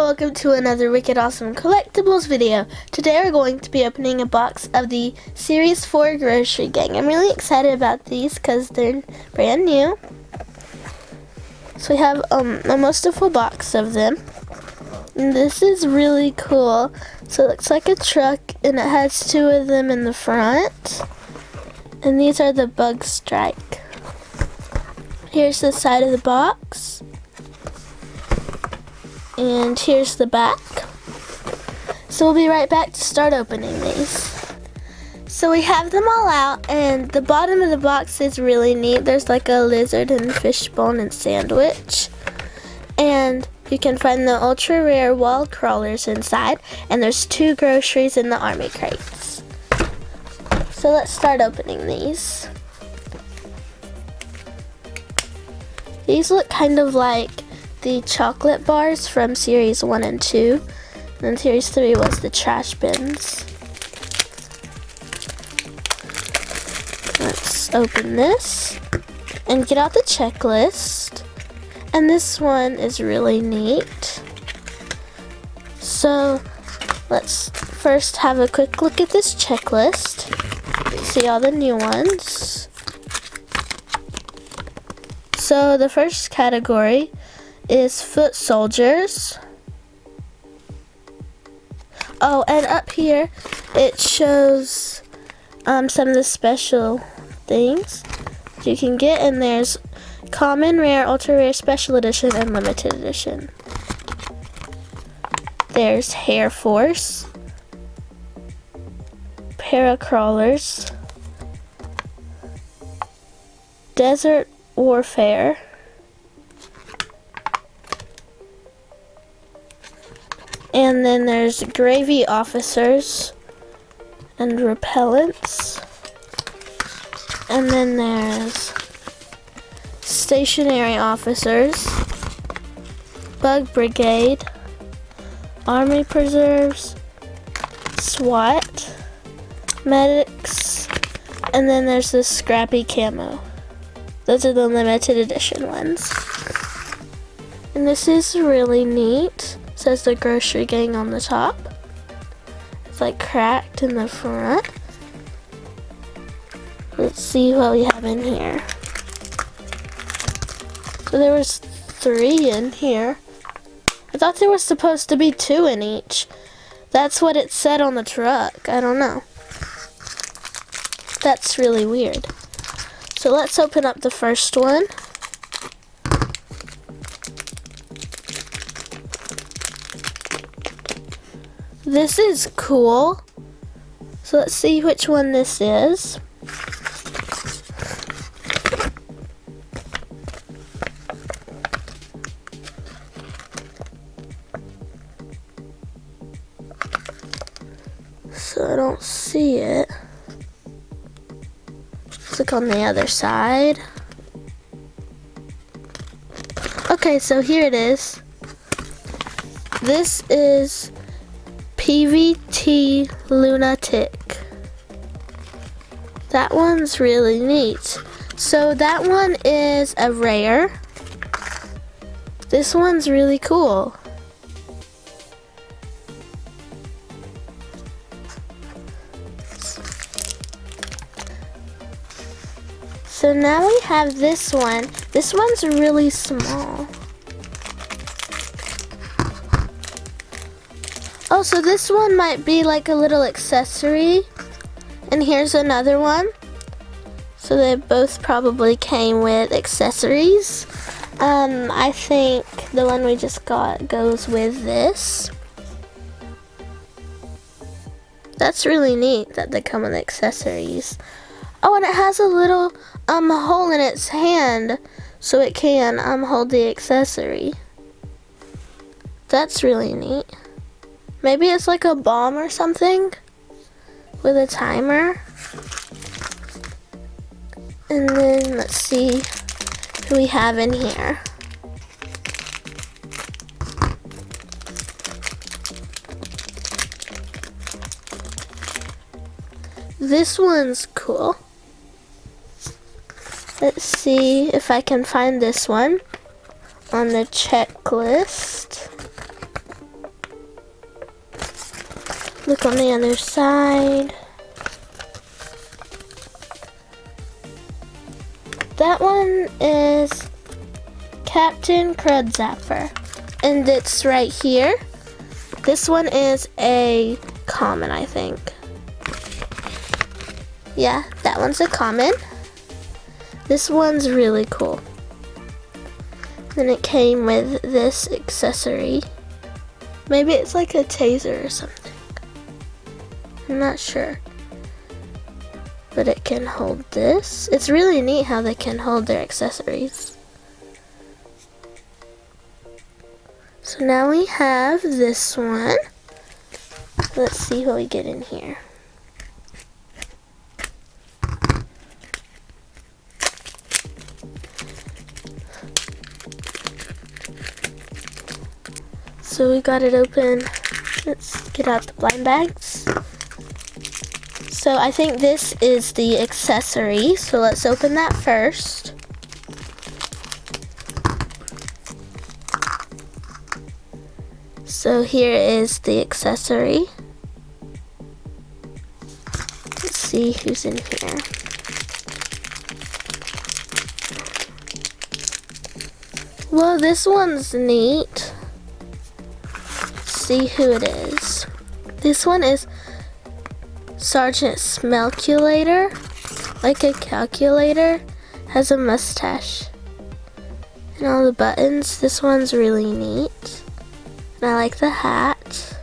welcome to another Wicked Awesome Collectibles video. Today we're going to be opening a box of the Series 4 Grossery Gang. I'm really excited about these because they're brand new. So we have almost a full box of them. And this is really cool. So it looks like a truck and it has two of them in the front. And these are the Bug Strike. Here's the side of the box. And here's the back. So we'll be right back to start opening these. So we have them all out, and the bottom of the box is really neat. There's like a lizard and fishbone and sandwich. And you can find the ultra rare wall crawlers inside, and there's two Grosseries in the army crates. So let's start opening these. These look kind of like the chocolate bars from Series 1 and 2. And then Series 3 was the trash bins. Let's open this and get out the checklist. And this one is really neat. So let's first have a quick look at this checklist. See all the new ones. So the first category is foot soldiers. Oh, and up here it shows some of the special things you can get, and there's common, rare, ultra rare, special edition, and limited edition. There's Hair Force, Paracrawlers, Desert Warfare, and then there's Gravy Officers and Repellents. And then there's Stationary Officers, Bug Brigade, Army Preserves, SWAT, Medics, and then there's this Scrappy Camo. Those are the limited edition ones. And this is really neat. It says the Grossery Gang on the top. It's like cracked in the front. Let's see what we have in here. So there was 3 in here. I thought there was supposed to be 2 in each. That's what it said on the truck. I don't know. That's really weird. So let's open up the first one. This is cool. So let's see which one this is. So I don't see it. Let's look on the other side. Okay, so here it is. This is PVT Lunatic. That one's really neat. So that one is a rare. This one's really cool. So now we have this one. This one's really small. Oh, so this one might be like a little accessory. And here's another one. So they both probably came with accessories. I think the one we just got goes with this. That's really neat that they come with accessories. Oh, and it has a little hole in its hand so it can hold the accessory. That's really neat. Maybe it's like a bomb or something with a timer. And then let's see who we have in here. This one's cool. Let's see if I can find this one on the checklist. Look on the other side. That one is Captain Crudzapper, and it's right here. This one is a common, I think. Yeah, that one's a common. This one's really cool. Then it came with this accessory. Maybe it's like a taser or something. I'm not sure. But it can hold this. It's really neat how they can hold their accessories. So now we have this one. Let's see what we get in here. So we got it open. Let's get out the blind bags. So I think this is the accessory. So let's open that first. So here is the accessory. Let's see who's in here. Well, this one's neat. See who it is. This one is Sergeant Smelculator, like a calculator, has a mustache and all the buttons. This one's really neat, and I like the hat.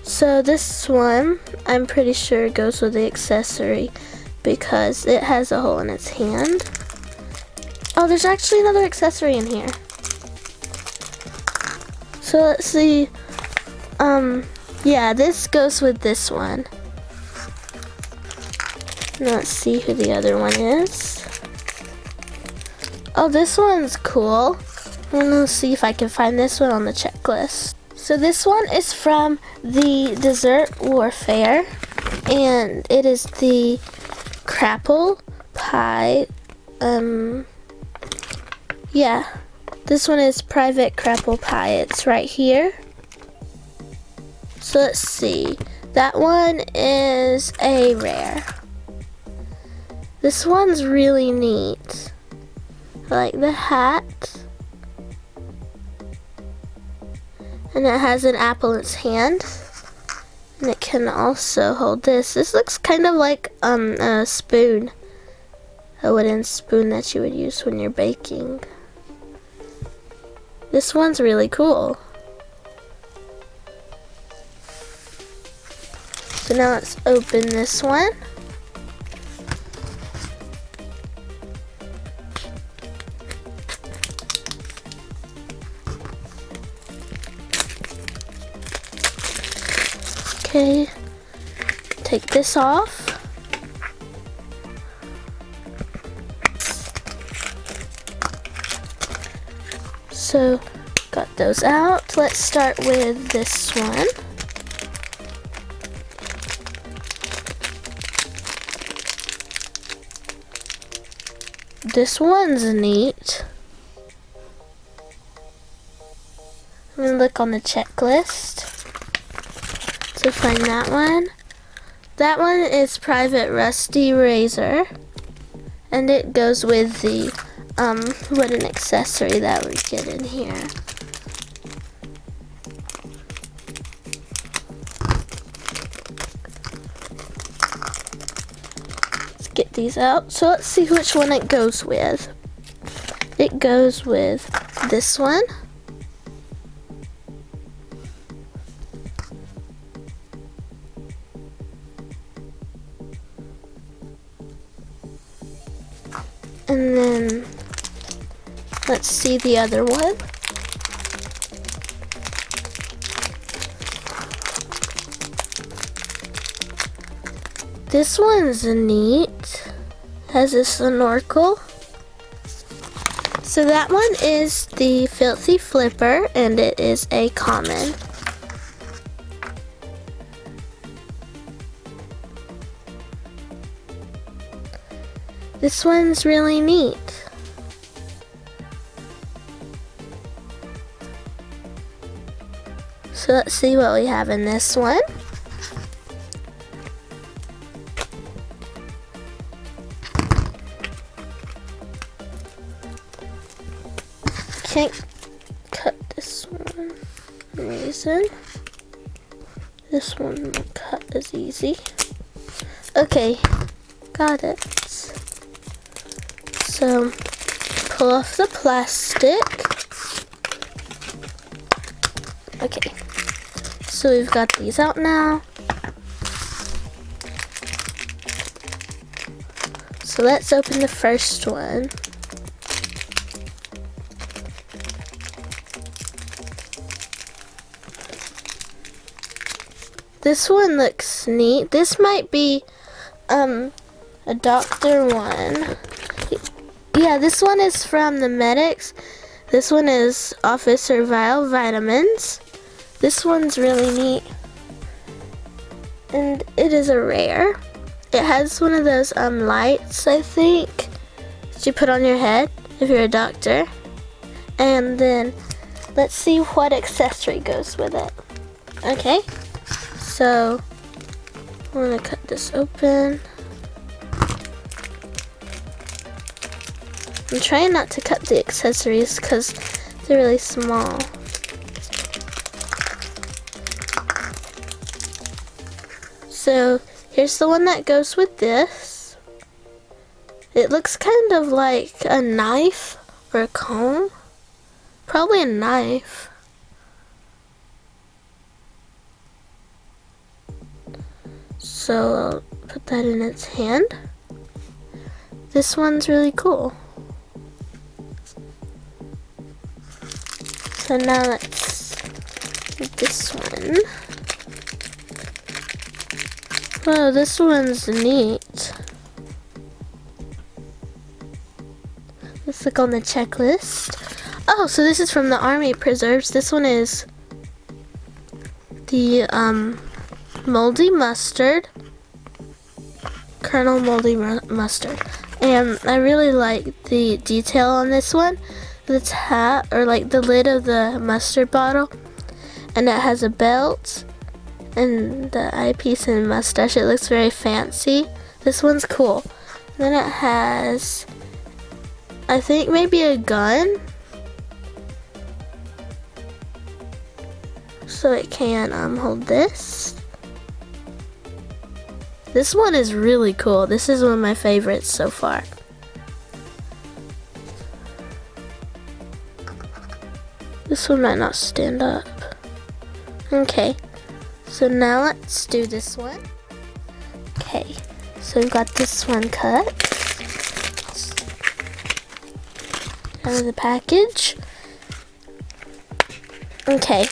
So this one, I'm pretty sure goes with the accessory because it has a hole in its hand. Oh, there's actually another accessory in here. So let's see, yeah, this goes with this one. Let's see who the other one is. Oh, this one's cool. I'm gonna see if I can find this one on the checklist. So this one is from the Dessert Warfare, and it is the Crapple Pie. Yeah, this one is Private Crapple Pie. It's right here. So let's see. That one is a rare. This one's really neat. I like the hat. And it has an apple in its hand. And it can also hold this. This looks kind of like a spoon. A wooden spoon that you would use when you're baking. This one's really cool. So now let's open this one. Okay, take this off. So, got those out. Let's start with this one. This one's neat. I'm gonna look on the checklist to find that one. That one is Private Rusty Razor, and it goes with the wooden accessory that we get in here. Let's get these out. So let's see which one it goes with. It goes with this one. And then let's see the other one. This one's neat. Has a snorkel. So that one is the Filthy Flipper, and it is a common. This one's really neat. So let's see what we have in this one. Can't cut this one for some reason. This one will cut is easy. Okay, got it. So pull off the plastic. Okay, so we've got these out now. So let's open the first one. This one looks neat. This might be a doctor one. Yeah, this one is from the medics. This one is Officer Vial Vitamins. This one's really neat. And it is a rare. It has one of those lights, I think, that you put on your head if you're a doctor. And then let's see what accessory goes with it. Okay, so I'm gonna cut this open. I'm trying not to cut the accessories because they're really small. So here's the one that goes with this. It looks kind of like a knife or a comb. Probably a knife. So I'll put that in its hand. This one's really cool. So now let's do this one. Whoa, this one's neat. Let's look on the checklist. Oh, so this is from the Army Preserves. This one is the moldy mustard. Colonel Moldy Mustard. And I really like the detail on this one. The top, or like the lid of the mustard bottle, and it has a belt and the eyepiece and mustache. It looks very fancy. This one's cool. Then it has, I think, maybe a gun, so it can hold this. This one is really cool. This is one of my favorites so far. This one might not stand up. Okay, so now let's do this one. Okay, so we've got this one cut out of the package. Okay,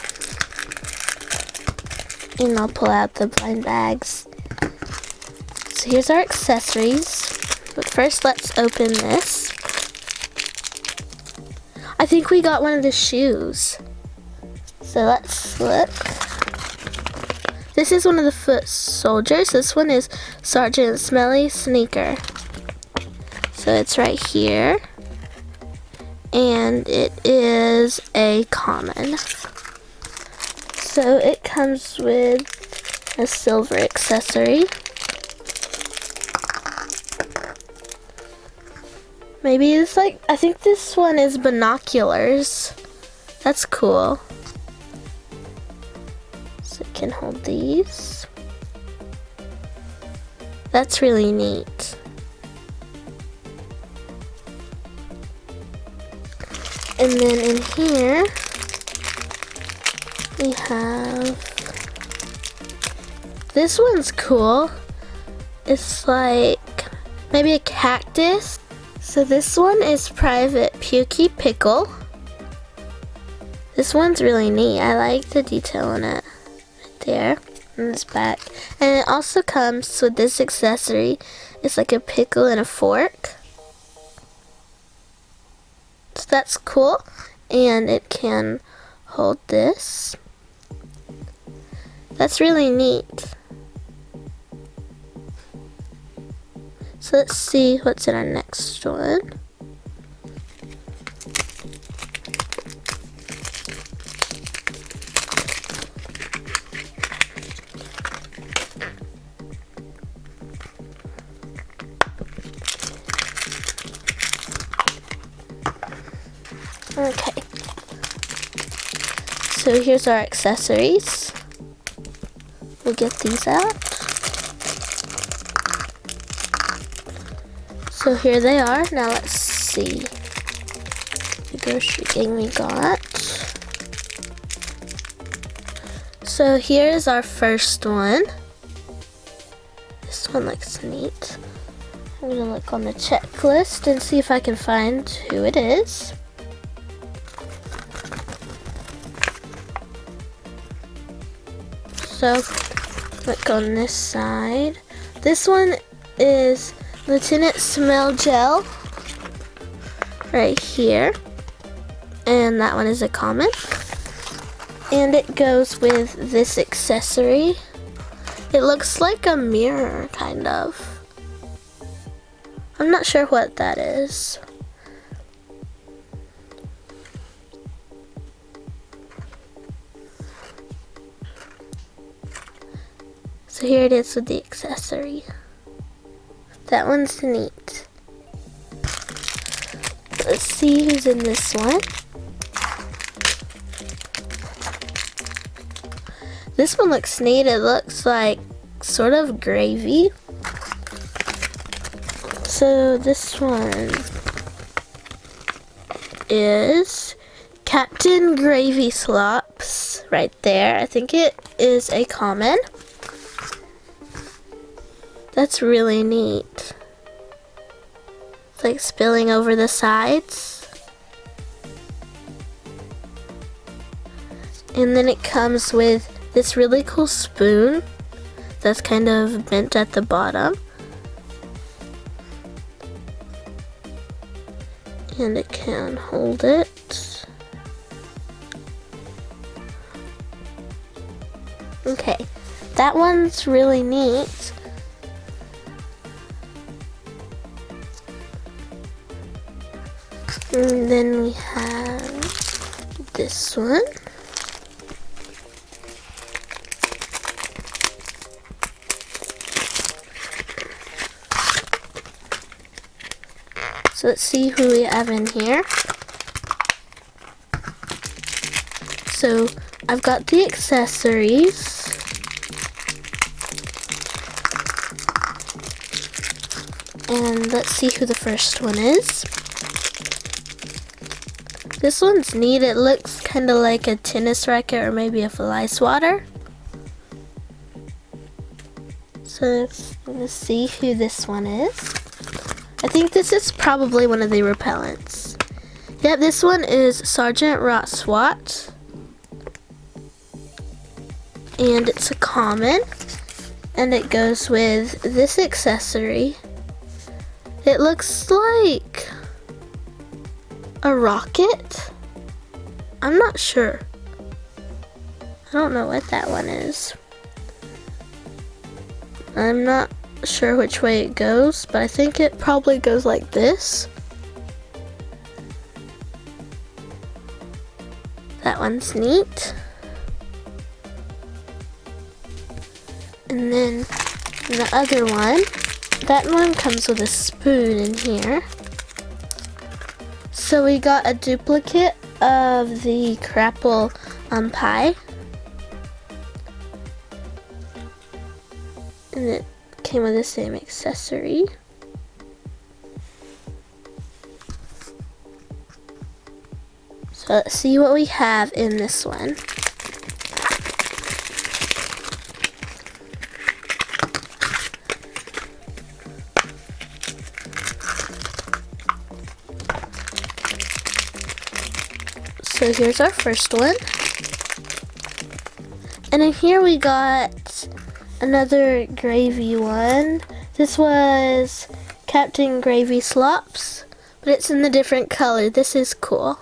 and I'll pull out the blind bags. So here's our accessories, but first let's open this. I think we got one of the shoes. So let's look. This is one of the foot soldiers. This one is Sergeant Smelly Sneaker. So it's right here. And it is a common. So it comes with a silver accessory. Maybe it's like, I think this one is binoculars. That's cool. So it can hold these. That's really neat. And then in here, we have, this one's cool. It's like maybe a cactus. So this one is Private Pukey Pickle. This one's really neat. I like the detail on it right there on this back. And it also comes with this accessory. It's like a pickle and a fork. So that's cool. And it can hold this. That's really neat. So let's see what's in our next one. Okay. So here's our accessories. We'll get these out. So here they are. Now let's see the Grossery Gang we got. So here's our first one. This one looks neat. I'm gonna look on the checklist and see if I can find who it is. So look on this side. This one is Lieutenant Smell Gel right here, and that one is a common, and it goes with this accessory. It looks like a mirror, kind of. I'm not sure what that is. So here it is with the accessory. That one's neat. Let's see who's in this one. This one looks neat. It looks like sort of gravy. So this one is Captain Gravy Slops right there. I think it is a common. That's really neat. It's like spilling over the sides. And then it comes with this really cool spoon that's kind of bent at the bottom. And it can hold it. Okay, that one's really neat. And then we have this one. So let's see who we have in here. So I've got the accessories. And let's see who the first one is. This one's neat. It looks kind of like a tennis racket or maybe a fly swatter. So let's see who this one is. I think this is probably one of the repellents. Yep, this one is Sergeant Rot Swat. And it's a common. And it goes with this accessory. It looks like a rocket? I'm not sure. I don't know what that one is. I'm not sure which way it goes, but I think it probably goes like this. That one's neat. And then the other one, that one comes with a spoon in here. So we got a duplicate of the crapple pie. And it came with the same accessory. So let's see what we have in this one. So here's our first one. And in here we got another gravy one. This was Captain Gravy Slops, but it's in a different color. This is cool.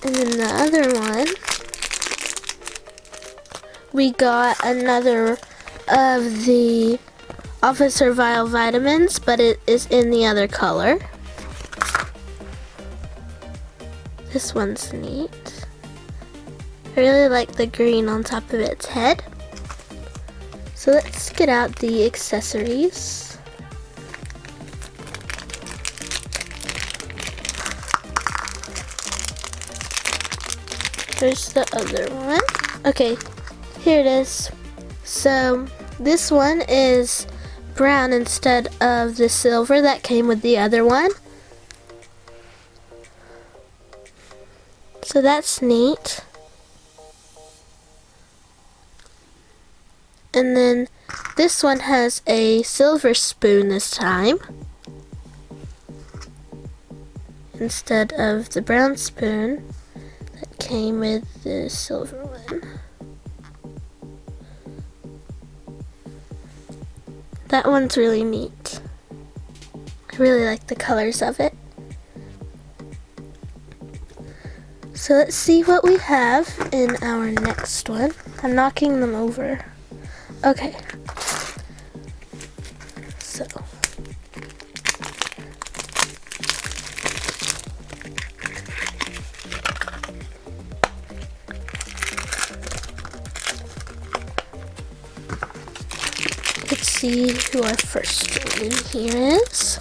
And then the other one, we got another of the Officer Vile vitamins, but it is in the other color. This one's neat. I really like the green on top of its head. So let's get out the accessories. Where's the other one? Okay, here it is. So this one is brown instead of the silver that came with the other one. So that's neat. And then this one has a silver spoon this time, instead of the brown spoon that came with the silver one. That one's really neat. I really like the colors of it. So let's see what we have in our next one. I'm knocking them over. Okay. So. Let's see who our first one in here is.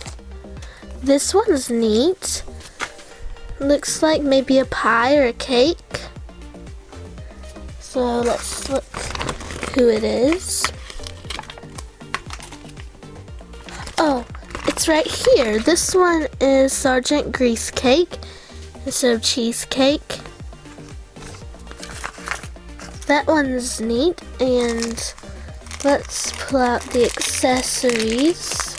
This one's neat. Looks like maybe a pie or a cake. So let's look who it is. Oh, it's right here. This one is Sergeant Grease Cake instead of cheesecake. That one's neat, and let's pull out the accessories.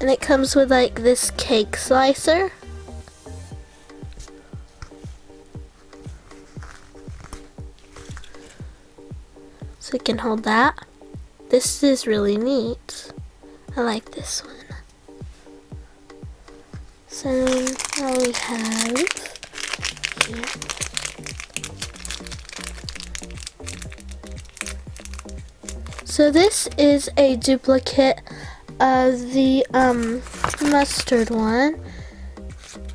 And it comes with like this cake slicer. So you can hold that. This is really neat. I like this one. So now we have here. So this is a duplicate of the mustard one,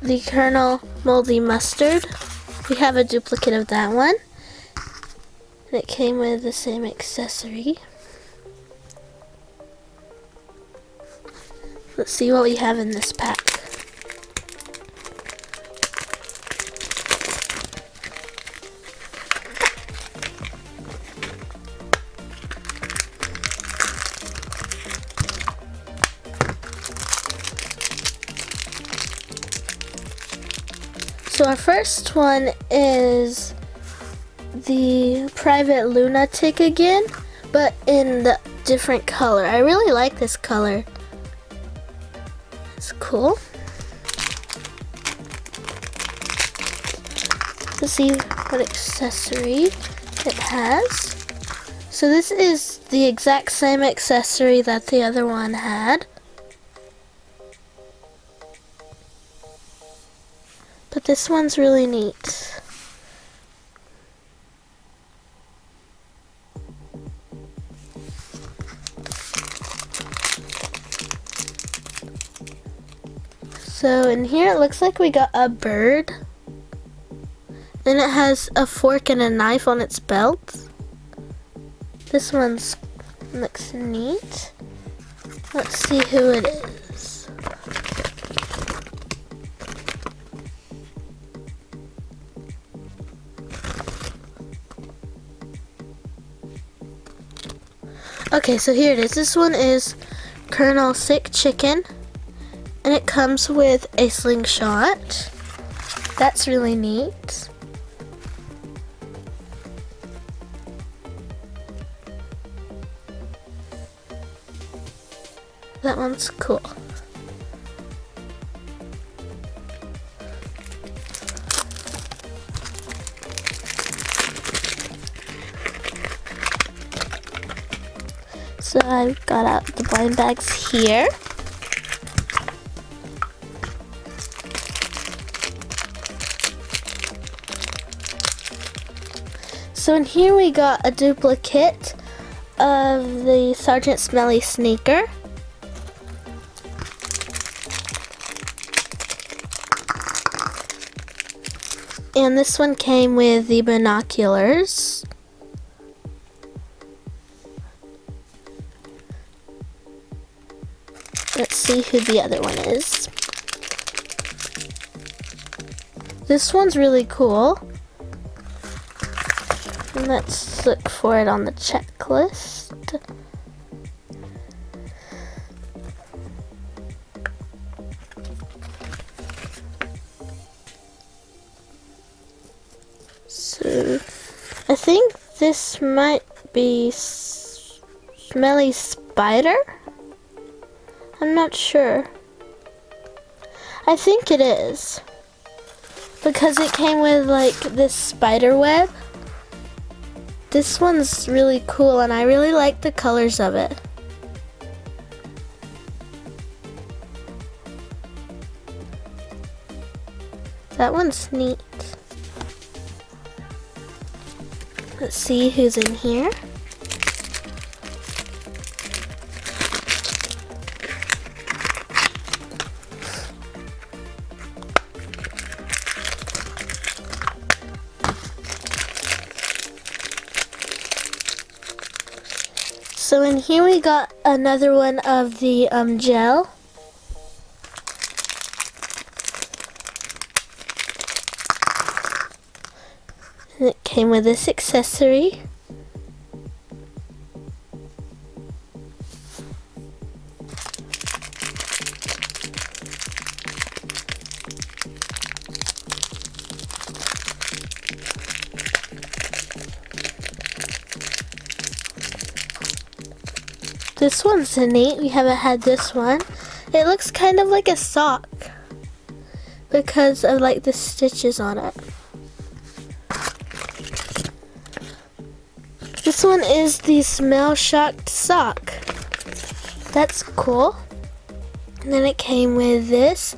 the Colonel Moldy Mustard. We have a duplicate of that one, and it came with the same accessory. Let's see what we have in this pack. So our first one is the Private Lunatic again, but in the different color. I really like this color. It's cool. Let's see what accessory it has. So this is the exact same accessory that the other one had. But this one's really neat. So in here it looks like we got a bird. And it has a fork and a knife on its belt. This one's looks neat. Let's see who it is. Okay, so here it is. This one is Colonel Sick Chicken, and it comes with a slingshot. That's really neat. That one's cool. So I've got out the blind bags here. So in here we got a duplicate of the Sergeant Smelly Sneaker. And this one came with the binoculars. Let's see who the other one is. This one's really cool. And let's look for it on the checklist. So, I think this might be Smelly Spider? I'm not sure. I think it is. Because it came with like this spider web. This one's really cool and I really like the colors of it. That one's neat. Let's see who's in here. So in here we got another one of the gel. And it came with this accessory. This one's neat. We haven't had this one. It looks kind of like a sock because of like the stitches on it. This one is the Smell Shocked sock. That's cool. And then it came with this.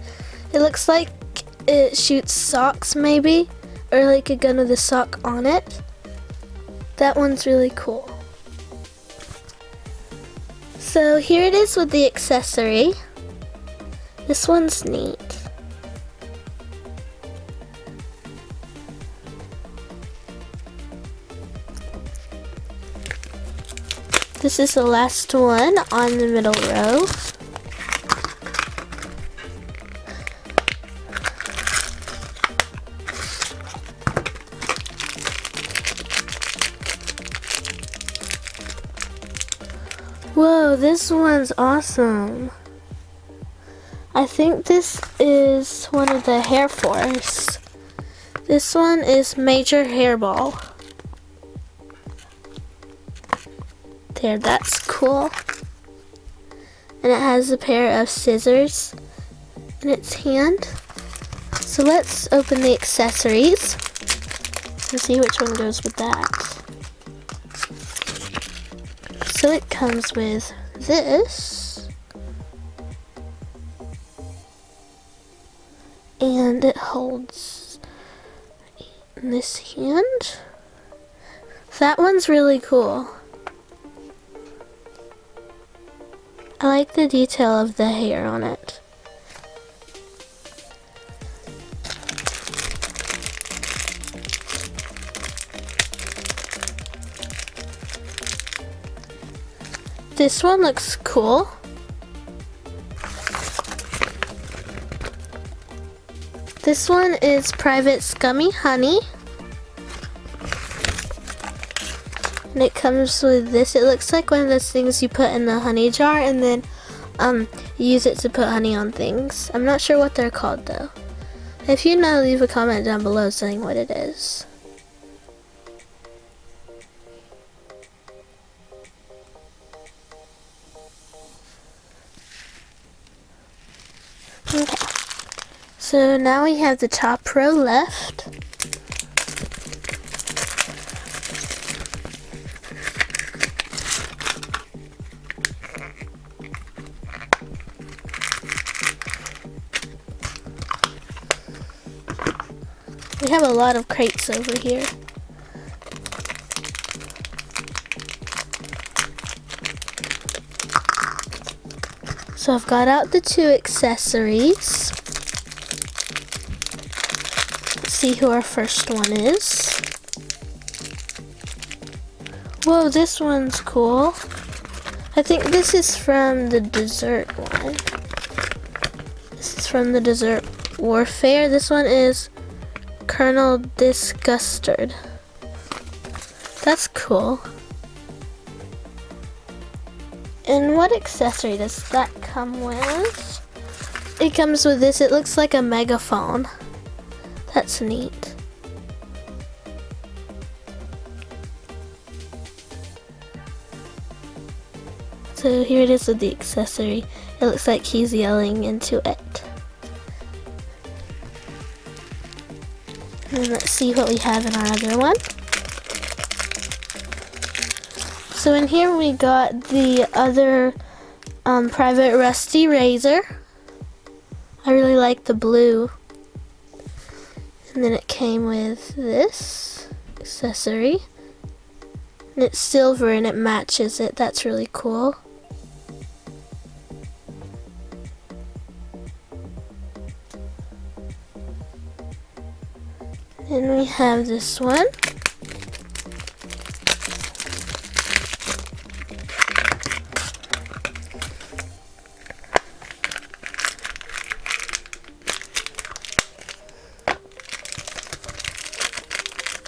It looks like it shoots socks maybe, or like a gun with a sock on it. That one's really cool. So here it is with the accessory. This one's neat. This is the last one on the middle row. Whoa, this one's awesome. I think this is one of the Hair Force. This one is Major Hairball. There, that's cool. And it has a pair of scissors in its hand. So let's open the accessories and see which one goes with that. So it comes with this, and it holds in this hand. That one's really cool. I like the detail of the hair on it. This one looks cool. This one is Private Scummy Honey. And it comes with this. It looks like one of those things you put in the honey jar and then use it to put honey on things. I'm not sure what they're called though. If you know, leave a comment down below saying what it is. Okay. So now we have the top row left. We have a lot of crates over here. So I've got out the 2 accessories. Let's see who our first one is. Whoa, this one's cool. I think this is from the dessert one. This is from the Dessert Warfare. This one is Colonel Disgusted. That's cool. And what accessory does that come with? It comes with this. It looks like a megaphone. That's neat. So here it is with the accessory. It looks like he's yelling into it. And let's see what we have in our other one. So in here we got the other Private Rusty Razor. I really like the blue. And then it came with this accessory. And it's silver and it matches it. That's really cool. Then we have this one.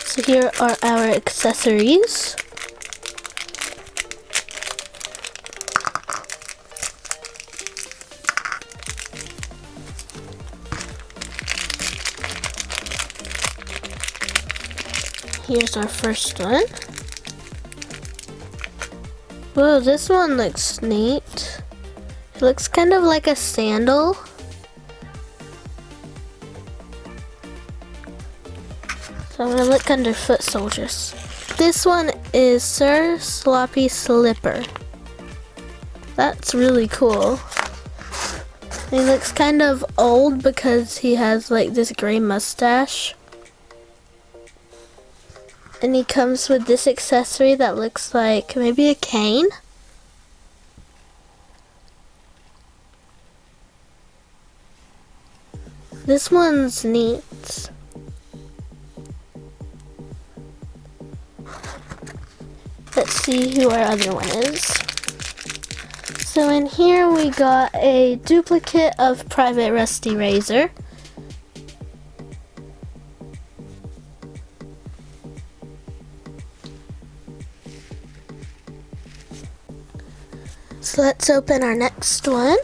So here are our accessories. Here's our first one. Whoa, this one looks neat. It looks kind of like a sandal. So I'm gonna look under foot soldiers. This one is Sir Sloppy Slipper. That's really cool. He looks kind of old because he has like this gray mustache. And he comes with this accessory that looks like maybe a cane. This one's neat. Let's see who our other one is. So in here we got a duplicate of Private Rusty Razor. So let's open our next one.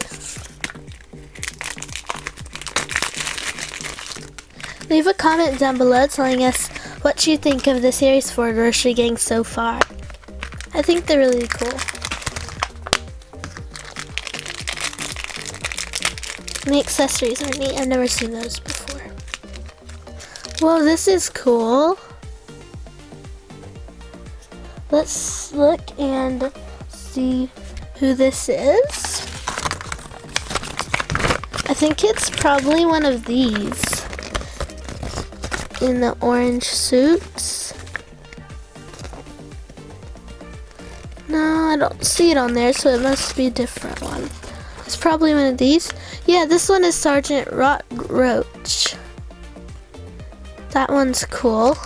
Leave a comment down below telling us what you think of the Series 4 Grossery Gang so far. I think they're really cool. And the accessories are neat. I've never seen those before. Whoa, this is cool. Let's look and see who this is. I think it's probably one of these in the orange suits. No, I don't see it on there, so it must be a different one. It's probably one of these. Yeah, this one is Sergeant Roach. That one's cool.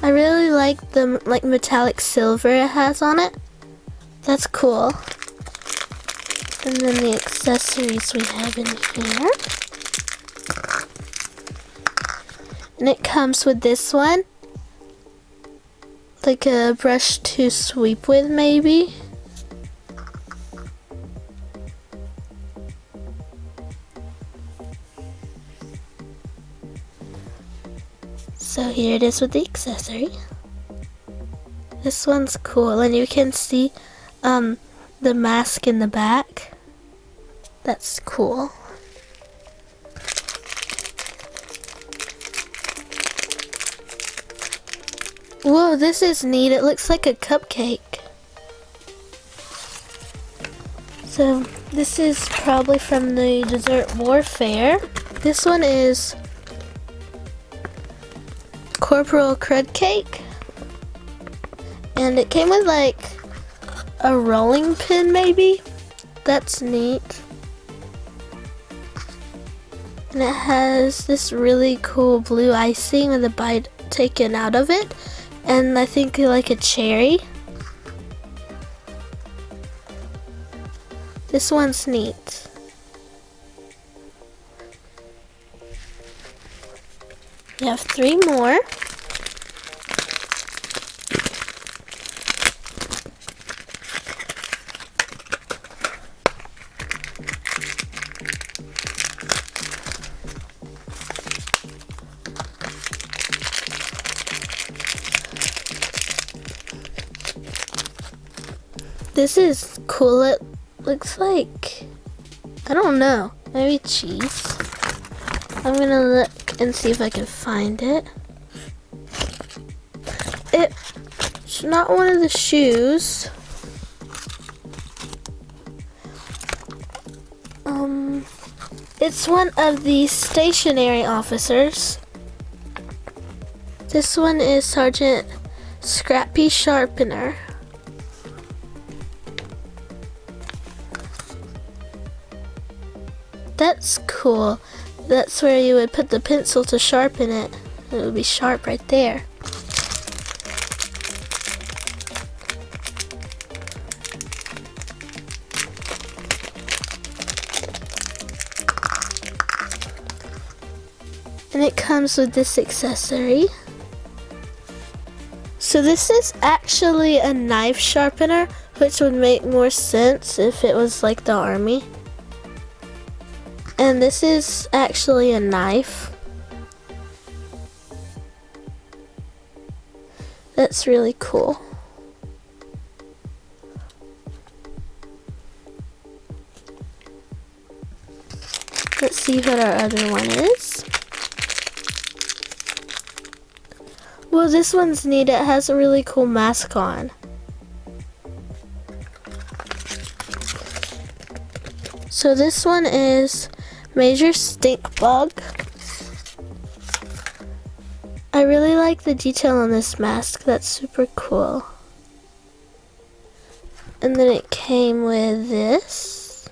I really like the metallic silver it has on it. That's cool. And then the accessories we have in here. And it comes with this one. Like a brush to sweep with, maybe. So here it is with the accessory. This one's cool, and you can see the mask in the back. That's cool. Whoa, this is neat. It looks like a cupcake. So this is probably from the Desert Warfare. This one is Corporal Crud Cake. And it came with like a rolling pin maybe. That's neat. And it has this really cool blue icing with a bite taken out of it. And I think like a cherry. This one's neat. We have 3 more. This is cool. It looks like, I don't know, maybe cheese. I'm gonna look and see if I can find it. It's not one of the shoes. It's one of the stationary officers. This one is Sergeant Scrappy Sharpener. That's cool. That's where you would put the pencil to sharpen it. It would be sharp right there. And it comes with this accessory. So this is actually a knife sharpener, which would make more sense if it was like the army. And this is actually a knife. That's really cool. Let's see what our other one is. Well, this one's neat. It has a really cool mask on. So this one is Major Stink Bug. I really like the detail on this mask. That's super cool. And then it came with this.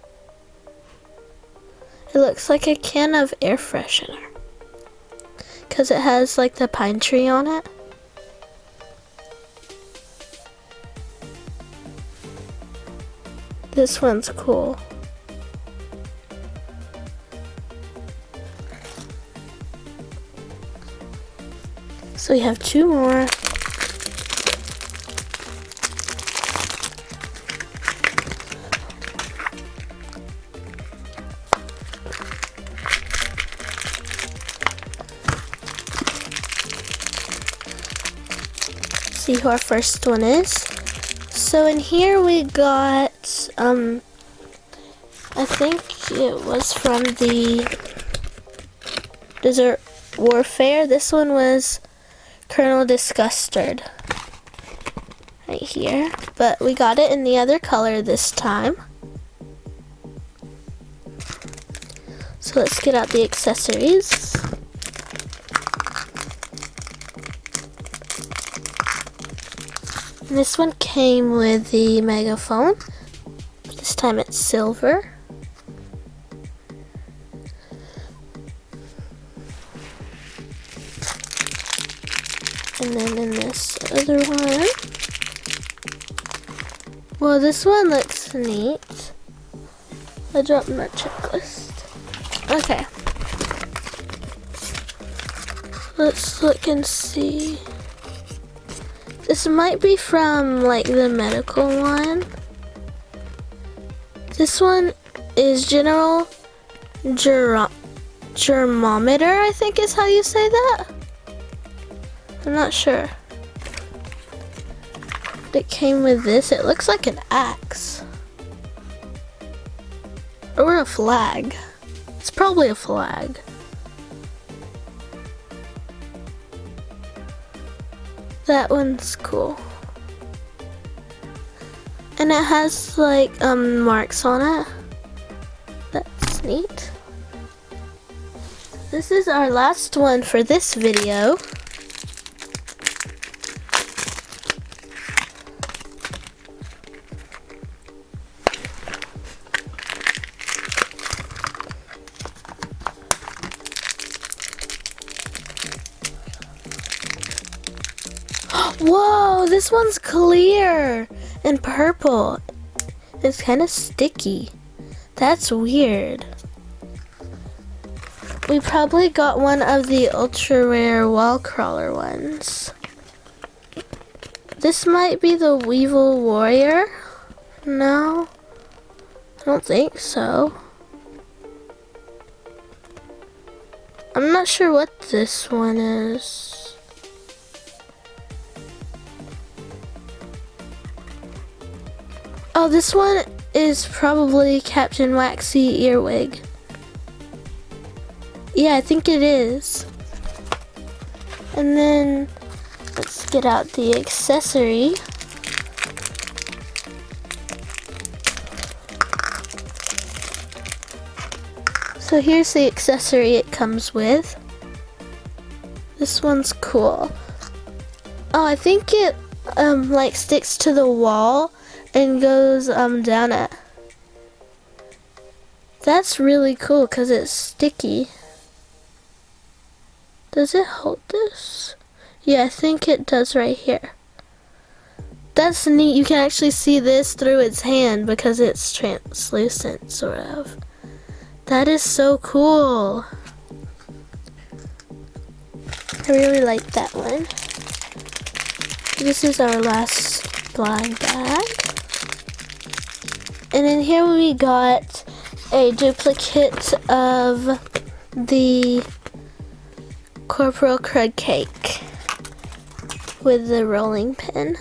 It looks like a can of air freshener, because it has like the pine tree on it. This one's cool. So we have 2 more. See who our first one is. So in here we got, I think it was from the Desert Warfare. This one was Colonel Disgusted right here, but we got it in the other color this time. So let's get out the accessories. And this one came with the megaphone. This time it's silver. And then in this other one, well, this one looks neat. I dropped my checklist. Okay. Let's look and see. This might be from like the medical one. This one is General Germometer, I think is how you say that. I'm not sure. It came with this. It looks like an axe. Or a flag. It's probably a flag. That one's cool. And it has like marks on it. That's neat. This is our last one for this video. Whoa, this one's clear and purple. It's kind of sticky. That's weird. we probably got one of the ultra rare wall crawler ones. This might be the Weevil Warrior. No, I don't think so. I'm not sure what this one is. Oh, this one is probably Captain Waxy Earwig. Yeah, I think it is. And then let's get out the accessory. So here's the accessory it comes with. This one's cool. Oh, I think it like sticks to the wall and goes down it. That's really cool because it's sticky. Does it hold this? Yeah, I think it does right here. That's neat. You can actually see this through its hand because it's translucent, sort of. That is so cool. I really like that one. This is our last blind bag. And in here we got a duplicate of the Corporal Crud cake with the rolling pin.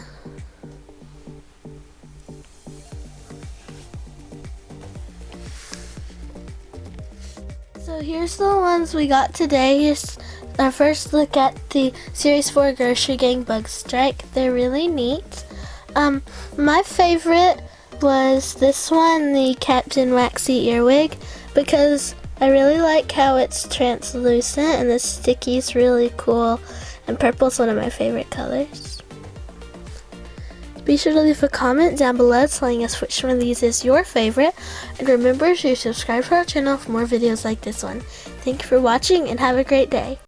So here's the ones we got today. Here's our first look at the Series 4 Grossery Gang Bug Strike. They're really neat. My favorite was this one, the Captain Waxy Earwig, because I really like how it's translucent and the sticky's really cool, and purple's one of my favorite colors. Be sure to leave a comment down below telling us which one of these is your favorite, and remember to subscribe to our channel for more videos like this one. Thank you for watching and have a great day.